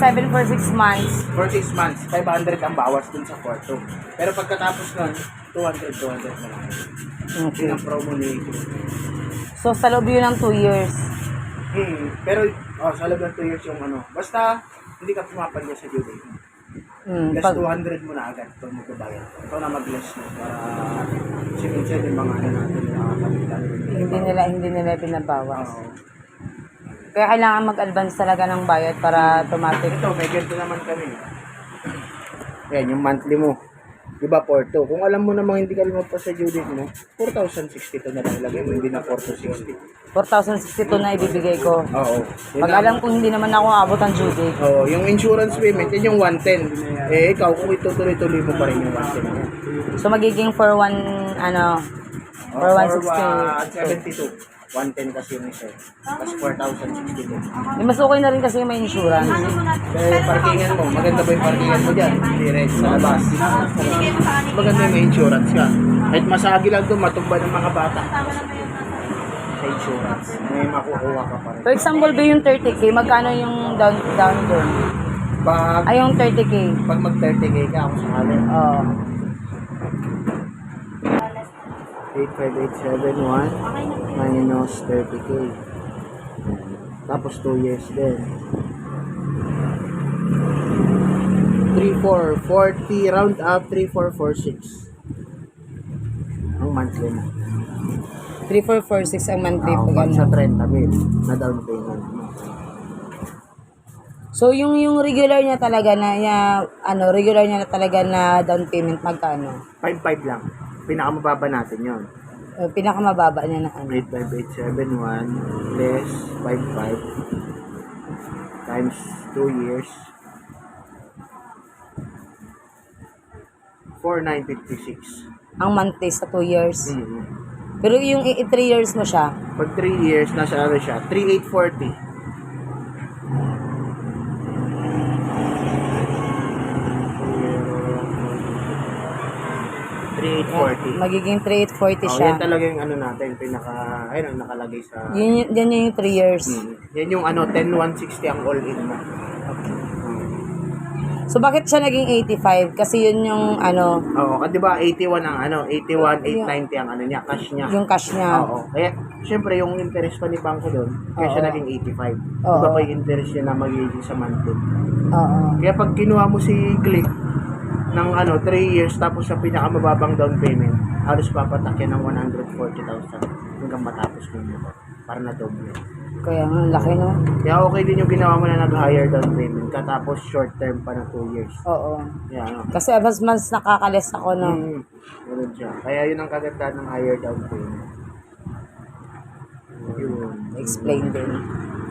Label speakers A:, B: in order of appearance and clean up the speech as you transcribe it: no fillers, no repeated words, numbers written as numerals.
A: 1.7 for 6 months.
B: For 6 months, 500 ang bawas dun sa kwarto. Pero pagkatapos nun, 200 na lang.
A: Okay.
B: Yun ang promo ni
A: So, sa loob yun ng 2 years.
B: Pero, sa loob ng 2 years yung ano. Basta, hindi ka pumapalya sa due date. Less 200 mo na agad pag magbabayad. Ikaw na mag-less mo para minsan yung mga ano natin nakakalitan.
A: Hindi nila pinabawas.
B: Oo.
A: Kaya kailangan mag-advance talaga ng bayad para automatic.
B: Ito, may ganito naman kami. Yan, yung monthly mo. Diba, 4-2. Kung alam mo namang hindi ka lumagpas sa due date mo, 4,062 na lang ilagay mo, hindi na 4,260.
A: 4,062 na ibibigay ko.
B: Oo.
A: Pag alam kong hindi naman ako abot ang due date.
B: Oo, yung insurance payment, yun yung 110. Eh, ikaw, kung itutuloy-tuloy mo pa rin yung 110 na yan.
A: So, magiging for 172.
B: 110 kasi yung isa. Tapos 4,062.
A: Mas okay na rin kasi may insurance.
B: Kaya yung parkingan mo, maganda ba yung parkingan mo dyan? Direct sa labas. Maganda yung may insurance ka. Kahit masagi lang doon, matumba ng mga bata. Sa insurance, may makukuha ka pa rin.
A: For example, ba yung 30K, magkano yung down doon? Ay, yung 30K.
B: Pag mag-30K ka, kung sakali.
A: Oo.
B: 85871 minus 30K. Tapos 2 years din. 3,440 round up 3,446 ang monthly mo.
A: 3,446 ang monthly pag ano.
B: Sa 30,000 na down payment.
A: So yung regular niya talaga na regular niya na talaga na down payment magkano?
B: 5,500 lang. Pinakamababa natin yon.
A: Pinakamababa niya na ano.
B: 85871 less 5,500 times 2 years 4,956.
A: Ang monthly sa 2 years.
B: Mm-hmm.
A: Pero yung 3 years mo siya,
B: Pag 3 years, nasa ano siya? 3,840.
A: magiging 3,840
B: Oh,
A: siya.
B: yan talaga yung ano natin, ayun ang nakalagay sa...
A: Yan yung 3 years.
B: Yan yung ano, 10,160 ang all-in mo.
A: So, bakit siya naging 85? Kasi yun yung ano...
B: Oo, di ba 81 ang ano, 81,890 ang ano niya, cash niya.
A: Yung cash niya.
B: Oo. Kaya, syempre, yung interest pa ni Bangko doon, kaya siya naging 85.
A: Oo.
B: Iba pa yung interest niya na magiging sa monthly.
A: Oo.
B: Kaya pag kinuha mo si Click ng ano, 3 years, tapos sa pinakamababang down payment, halos papatak yan ng 140,000 hanggang matapos mo yun. Para na doble.
A: Kaya ang laki no?
B: Kaya okay din yung ginawa mo na nag-higher down payment, katapos short term pa na 2 years.
A: Oo.
B: Kaya ano.
A: Kasi mas nakakalis ako no?
B: Ganun siya. Kaya yun ang kagandahan ng higher down payment. Yun.
A: Explain din.